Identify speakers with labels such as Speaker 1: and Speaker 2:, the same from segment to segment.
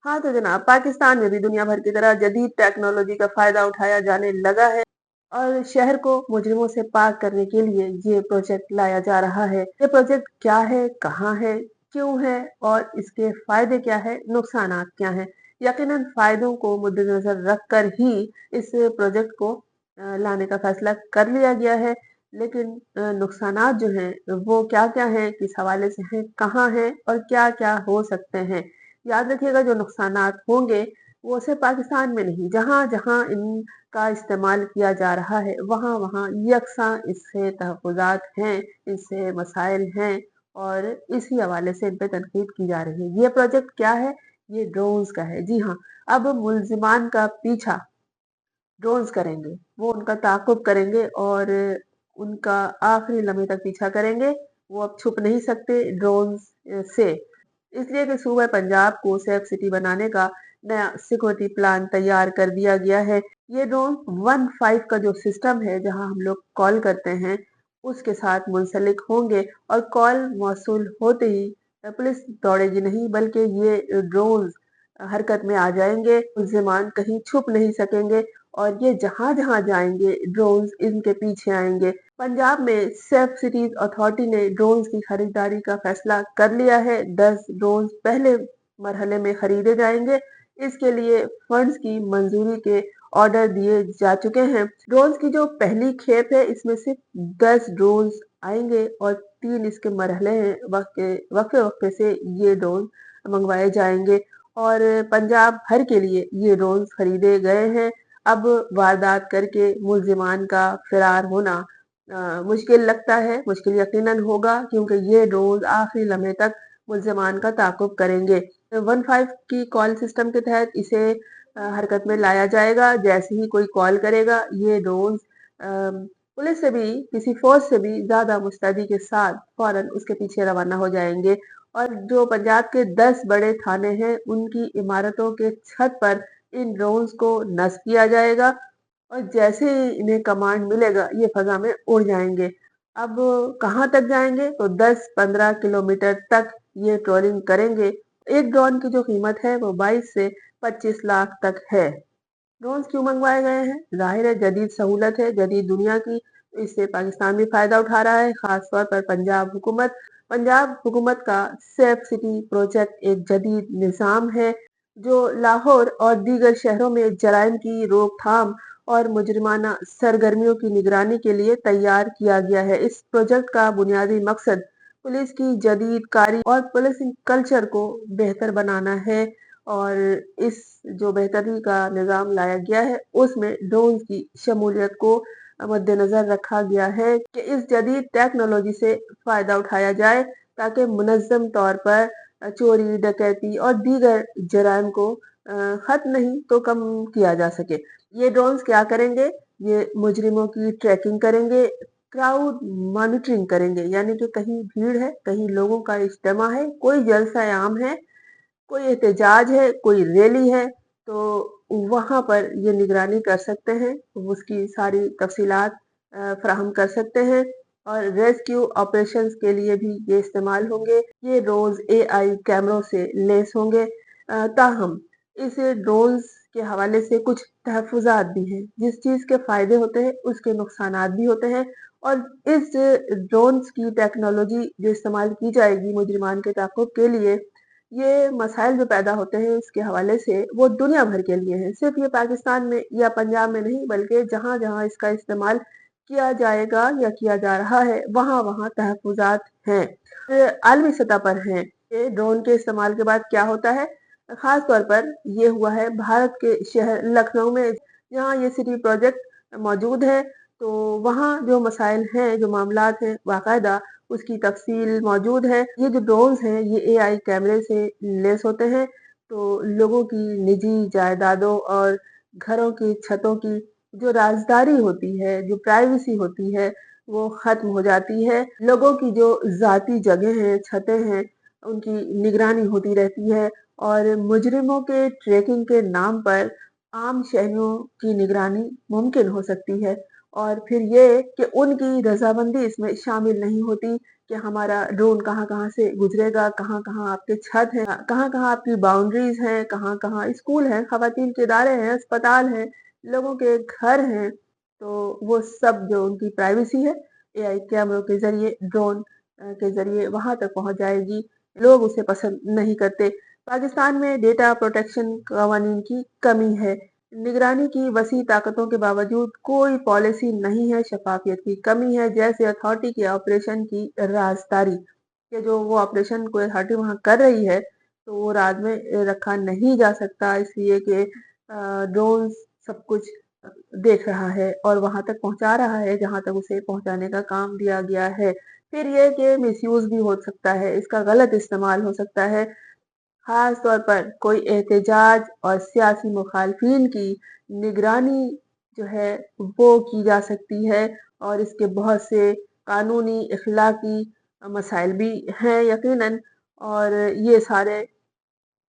Speaker 1: हाँ तो जनाब, पाकिस्तान में भी दुनिया भर की तरह जदीद टेक्नोलॉजी का फायदा उठाया जाने लगा है और शहर को मुजरिमों से पाक करने के लिए ये प्रोजेक्ट लाया जा रहा है। ये प्रोजेक्ट क्या है, कहाँ है, क्यों है और इसके फायदे क्या है, नुकसानात क्या हैं? यकीनन फायदों को मद्देनजर रखकर ही इस प्रोजेक्ट को लाने का फैसला कर लिया गया है। लेकिन नुकसानात जो हैं वो क्या-क्या हैं, किस हवाले से हैं, कहाँ हैं और क्या-क्या हो सकते हैं? याद रखिएगा जो नुकसानात होंगे वो सिर्फ पाकिस्तान में नहीं, जहाँ-जहाँ इनका इस्तेमाल किया जा रहा है, वहाँ-वहाँ यकसां इससे तहफ़्फ़ुज़ात हैं, इससे मसाइल हैं और इसी हवाले से इन पे तनकीद की जा रही है। ये प्रोजेक्ट क्या है? ये ड्रोन्स का है। जी हाँ, अब मुल्ज़िमान का पीछा ड्रोन्स करेंगे। वो उनका ताक़ुब करेंगे और उनका आखिरी लम्हे तक पीछा करेंगे। वो अब छुप नहीं सकते ड्रोन्स से। इसलिए कि सूबे पंजाब को सेफ सिटी बनाने का नया सिक्योरिटी प्लान तैयार कर दिया गया है। ये ड्रोन 15 का जो सिस्टम है जहां हम लोग कॉल करते हैं उसके साथ मुंसलिक होंगे और कॉल मौसूल होते ही पुलिस दौड़ेगी नहीं बल्कि ये ड्रोन हरकत में आ जाएंगे। मुल्जिमान कहीं छुप नहीं सकेंगे और ये जहां जहां जाएंगे ड्रोन्स इनके पीछे आएंगे। पंजाब में सेफ सिटीज अथॉरिटी ने ड्रोन्स की खरीदारी का फैसला कर लिया है। 10 ड्रोन्स पहले मरहले में खरीदे जाएंगे। इसके लिए फंड्स की मंजूरी के ऑर्डर दिए जा चुके हैं। ड्रोन्स की जो पहली खेप है इसमें सिर्फ 10 ड्रोन्स आएंगे और 3 इसके मरहले हैं। वक्फे वक्फे से ये ड्रोन मंगवाए जाएंगे और पंजाब भर के लिए ये ड्रोन्स खरीदे गए हैं। अब वारदात करके मुल्जिमान का फरार होना मुश्किल लगता है, मुश्किल यकीनन होगा क्योंकि ये ड्रोन आखिरी लम्हे तक मुल्जिमान का ताक़ुब करेंगे। 15 की कॉल सिस्टम के तहत इसे हरकत में लाया जाएगा। जैसे ही कोई कॉल करेगा ये ड्रोन पुलिस से भी किसी फोर्स से भी ज़्यादा मुस्तैदी के साथ फौरन उसके पीछे रवाना हो जाएंगे और जो पंजाब के 10 बड़े थाने हैं उनकी इमारतों के छत पर इन ड्रोन्स को नस्ब किया जाएगा और जैसे ही इन्हें कमांड मिलेगा ये फजा में उड़ जाएंगे। अब कहाँ तक जाएंगे तो 10-15 किलोमीटर तक ये ट्रोलिंग करेंगे। एक ड्रोन की जो कीमत है वो 22 से 25 लाख तक है। ड्रोन्स क्यों मंगवाए गए हैं? जाहिर है जदीद सहूलत है, जदीद दुनिया की, तो इससे पाकिस्तान भी फायदा उठा रहा है, खास तौर पर पंजाब हुकूमत। पंजाब हुकूमत का सेफ सिटी प्रोजेक्ट एक जदीद निज़ाम है जो लाहौर और दीगर शहरों में जराइम की रोकथाम और मुजरिमाना सरगर्मियों की निगरानी के लिए तैयार किया गया है। इस प्रोजेक्ट का बुनियादी मकसद पुलिस की जदीद कारी और पुलिसिंग कल्चर को बेहतर बनाना है और इस जो बेहतरी का निज़ाम लाया गया है उसमें ड्रोन्स की शमूलियत को मद्देनजर रखा गया है कि इस जदीद टेक्नोलॉजी से फायदा उठाया जाए ताकि मुनज़्ज़म तौर पर चोरी, डकैती और दीगर जराइम को खत्म नहीं तो कम किया जा सके। ये ड्रोन्स क्या करेंगे? ये मुजरिमों की ट्रैकिंग करेंगे, क्राउड मॉनिटरिंग करेंगे यानी कि कहीं भीड़ है, कहीं लोगों का इज्तिमा है, कोई जलसा आम है, कोई एहतजाज है, कोई रैली है, तो वहाँ पर ये निगरानी कर सकते हैं, उसकी सारी तफ़सीलात फ़राहम कर सकते हैं और रेस्क्यू ऑपरेशंस के लिए भी ये इस्तेमाल होंगे। ये रोज़ एआई कैमरों से लैस होंगे। ताहम इस ड्रोन्स के हवाले से कुछ तहफ़्फ़ुज़ात भी हैं। जिस चीज़ के फ़ायदे होते हैं, उसके नुकसानात भी होते हैं और इस ड्रोन्स की टेक्नोलॉजी जो इस्तेमाल की जाएगी मुजरिमान के ताक़ुब के लिए, ये मसाइल जो पैदा होते हैं इसके हवाले से वो दुनिया भर के लिए हैं। सिर्फ ये पाकिस्तान में या पंजाब में नहीं बल्कि जहाँ-जहाँ इसका इस्तेमाल किया जाएगा या किया जा रहा है, वहाँ-वहाँ तहफ़्फ़ुज़ात हैं। आलमी सतह पर हैं। ये ड्रोन के इस्तेमाल के बाद क्या होता है? ख़ास तौर पर ये हुआ है भारत के शहर लखनऊ में जहाँ ये सिटी प्रोजेक्ट मौजूद है, तो वहाँ जो मसाइल हैं, जो मामलात हैं, बाकायदा उसकी तफ़सील मौजूद है। ये जो ड्रोन्स हैं ये एआई कैमरे से लैस होते हैं, तो लोगों की निजी जायदादों और घरों की छतों की जो राज़दारी होती है, जो प्राइवेसी होती है, वो ख़त्म हो जाती है। लोगों की जो ज़ाती जगह हैं, छतें हैं, उनकी निगरानी होती रहती है और मुजरिमों के ट्रैकिंग के नाम पर आम शहरियों की निगरानी मुमकिन हो सकती है और फिर ये कि उनकी रजामंदी इसमें शामिल नहीं होती कि हमारा ड्रोन कहाँ-कहाँ से गुजरेगा, कहाँ-कहाँ आपके छत हैं, कहाँ-कहाँ आपकी बाउंड्रीज हैं, कहाँ-कहाँ स्कूल हैं, खवातीन के इदारे हैं, अस्पताल हैं, लोगों के घर हैं। तो वो सब जो उनकी प्राइवेसी है, एआई कैमरों के ज़रिए, ड्रोन के ज़रिए वहाँ तक पहुँच जाएगी। लोग उसे पसंद नहीं करते। पाकिस्तान में डेटा प्रोटेक्शन कानून की कमी है। निगरानी की वसी ताकतों के बावजूद कोई पॉलिसी नहीं है, शफाफियत की कमी है, जैसे अथॉरिटी के ऑपरेशन की राजदारी कि जो वो ऑपरेशन कोई अथॉरिटी वहाँ कर रही है, तो वो राज में रखा नहीं जा सकता, इसलिए कि ड्रोन सब कुछ देख रहा है और वहां तक पहुंचा रहा है जहां तक उसे पहुंचाने का काम दिया गया है। फिर ये कि मिसयूज भी हो सकता है, इसका गलत इस्तेमाल हो सकता है, खास तौर पर कोई एहतजाज और सियासी मुखालफिन की निगरानी जो है वो की जा सकती है और इसके बहुत से कानूनी इखलाकी मसाइल भी हैं यकीनन। और ये सारे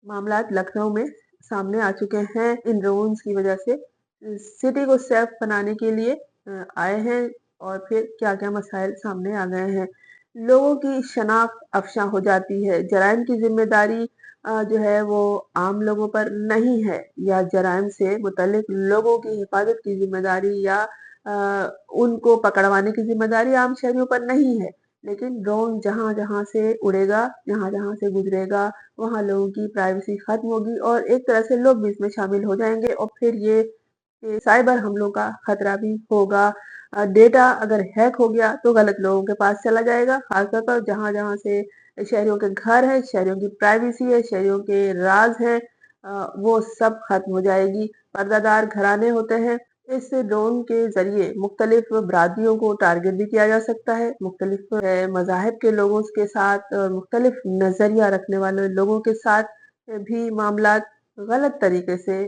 Speaker 1: मामलात लखनऊ में सामने आ चुके हैं इन ड्रोन्स की वजह से। सिटी को सेफ बनाने के लिए आए हैं और फिर क्या-क्या मसाइल सामने आ गए हैं। लोगों की शनाख्त अफ़शा हो जाती है, जराइम की ज़िम्मेदारी जो है वो आम लोगों पर नहीं है या जराइम से मुतल्लिक लोगों की हिफाज़त की ज़िम्मेदारी या उनको पकड़वाने की ज़िम्मेदारी आम शहरियों पर नहीं है। लेकिन ड्रोन जहाँ-जहाँ से उड़ेगा, जहाँ-जहाँ से गुज़रेगा, वहाँ लोगों की प्राइवेसी खत्म होगी और एक तरह से लोग भी इसमें शामिल हो जाएंगे और फिर ये साइबर हमलों का खतरा भी होगा। डेटा अगर हैक हो गया तो गलत लोगों के पास चला जाएगा, खासतौर पर जहाँ-जहाँ से शहरियों के घर हैं, शहरियों की प्राइवेसी है, शहरियों के राज हैं, वो सब खत्म हो जाएगी। पर्दादार घराने होते हैं, इस ड्रोन के जरिए मुख्तलिफ बरादरियों को टारगेट भी किया जा सकता है, मुख्तलिफ मज़ाहिब के लोगों के साथ, मुख्तलिफ नज़रिया रखने वाले लोगों के साथ भी मामलात गलत तरीके से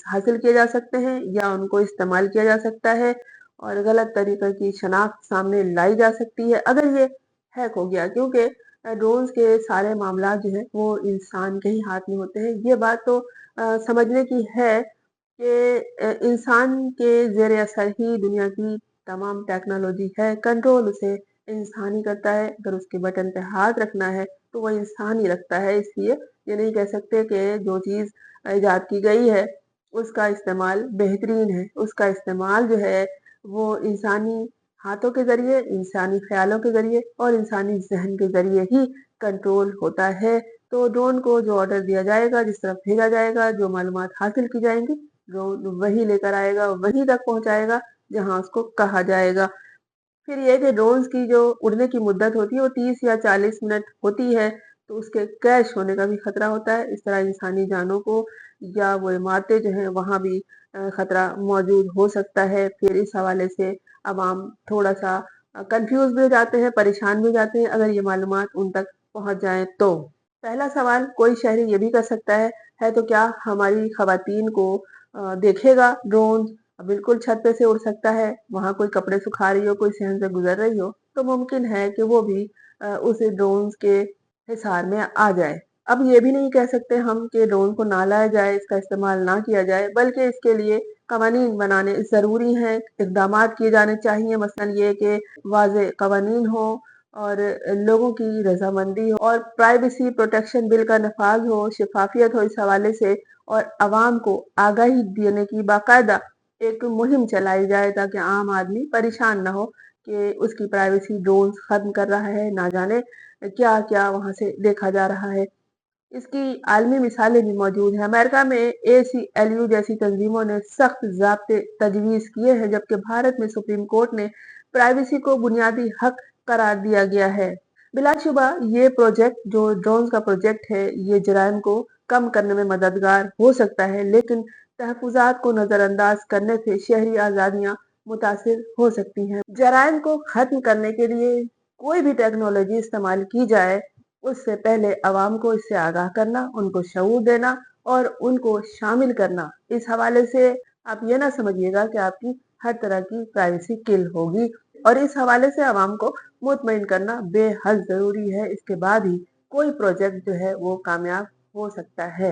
Speaker 1: हासिल किए जा सकते हैं या उनको इस्तेमाल किया जा सकता है और गलत तरीके की शनाख्त सामने लाई जा सकती है अगर ये हैक हो गया, क्योंकि ड्रोन्स के सारे मामला जो है वो इंसान के ही हाथ में होते हैं। ये बात तो समझने की है कि इंसान के ज़ेर असर ही दुनिया की तमाम टेक्नोलॉजी है, कंट्रोल उसे इंसान ही करता है। अगर उसके बटन पे हाथ रखना है तो वो इंसान ही रखता है, इसलिए ये नहीं कह सकते कि जो चीज़ इजाद की गई है उसका इस्तेमाल बेहतरीन है। उसका इस्तेमाल जो है वो इंसानी हाथों के ज़रिए, इंसानी ख़्यालों के ज़रिए और इंसानी ज़हन के ज़रिए ही कंट्रोल होता है। तो ड्रोन को जो ऑर्डर दिया जाएगा, जिस तरफ भेजा जाएगा, जो मालूमात हासिल की जाएँगी, ड्रोन वही लेकर आएगा, वहीं तक पहुँचाएगा जहाँ उसको कहा जाएगा। फिर ये कि ड्रोन्स की जो उड़ने की मुद्दत होती है वो 30 या 40 मिनट होती है, तो उसके क्रैश होने का भी खतरा होता है। इस तरह इंसानी जानों को या वो इमारतें जो हैं वहाँ भी खतरा मौजूद हो सकता है। फिर इस हवाले से अवाम थोड़ा-सा कन्फ्यूज़ भी हो जाते हैं, परेशान भी हो जाते हैं अगर ये मालूमात उन तक पहुँच जाएँ तो। पहला सवाल कोई शहरी ये भी कर सकता है तो क्या हमारी खवातीन को देखेगा ड्रोन? बिल्कुल छत पे से उड़ सकता है, वहाँ कोई कपड़े सुखा रही हो, कोई सहन से गुजर रही हो, तो मुमकिन है कि वो भी उस ड्रोन के हिसार में आ जाए। अब ये भी नहीं कह सकते हम कि ड्रोन को ना लाया जाए, इसका इस्तेमाल ना किया जाए, बल्कि इसके लिए कवानीन बनाने ज़रूरी हैं, इक़दामात किए जाने चाहिए, मसलन ये कि वाज़ेह कवानीन हो और लोगों की रज़ामंदी हो और प्राइवेसी प्रोटेक्शन बिल का नफाज़ हो, शफ़ाफ़ियत हो इस हवाले से और अवाम को आगाही देने की बाकायदा एक मुहिम चलाई जाए ताकि आम आदमी परेशान ना हो कि उसकी प्राइवेसी ड्रोन खत्म कर रहा है, ना जाने क्या-क्या वहाँ से देखा जा रहा है। इसकी आलमी मिसालें भी मौजूद हैं। अमेरिका में एसीएलयू जैसी तंजीमों ने सख्त ज़ाब्ते तजवीज़ किए हैं, जबकि भारत में सुप्रीम कोर्ट ने प्राइवेसी को बुनियादी हक करार दिया गया है। बिलाशुबा ये प्रोजेक्ट जो ड्रोन्स का प्रोजेक्ट है, ये जराइम को कम करने में मददगार हो सकता है, लेकिन तहफ़्फ़ुज़ात को नज़रअंदाज करने से शहरी आज़ादियाँ मुतासिर हो सकती हैं। जराइम को ख़त्म करने के लिए कोई भी टेक्नोलॉजी इस्तेमाल की जाए, उससे पहले अवाम को इससे आगाह करना, उनको शऊर देना और उनको शामिल करना। इस हवाले से आप ये ना समझिएगा कि आपकी हर तरह की प्राइवेसी किल होगी और इस हवाले से अवाम को मुतमईन करना बेहद ज़रूरी है। इसके बाद ही कोई प्रोजेक्ट जो है वो कामयाब हो सकता है।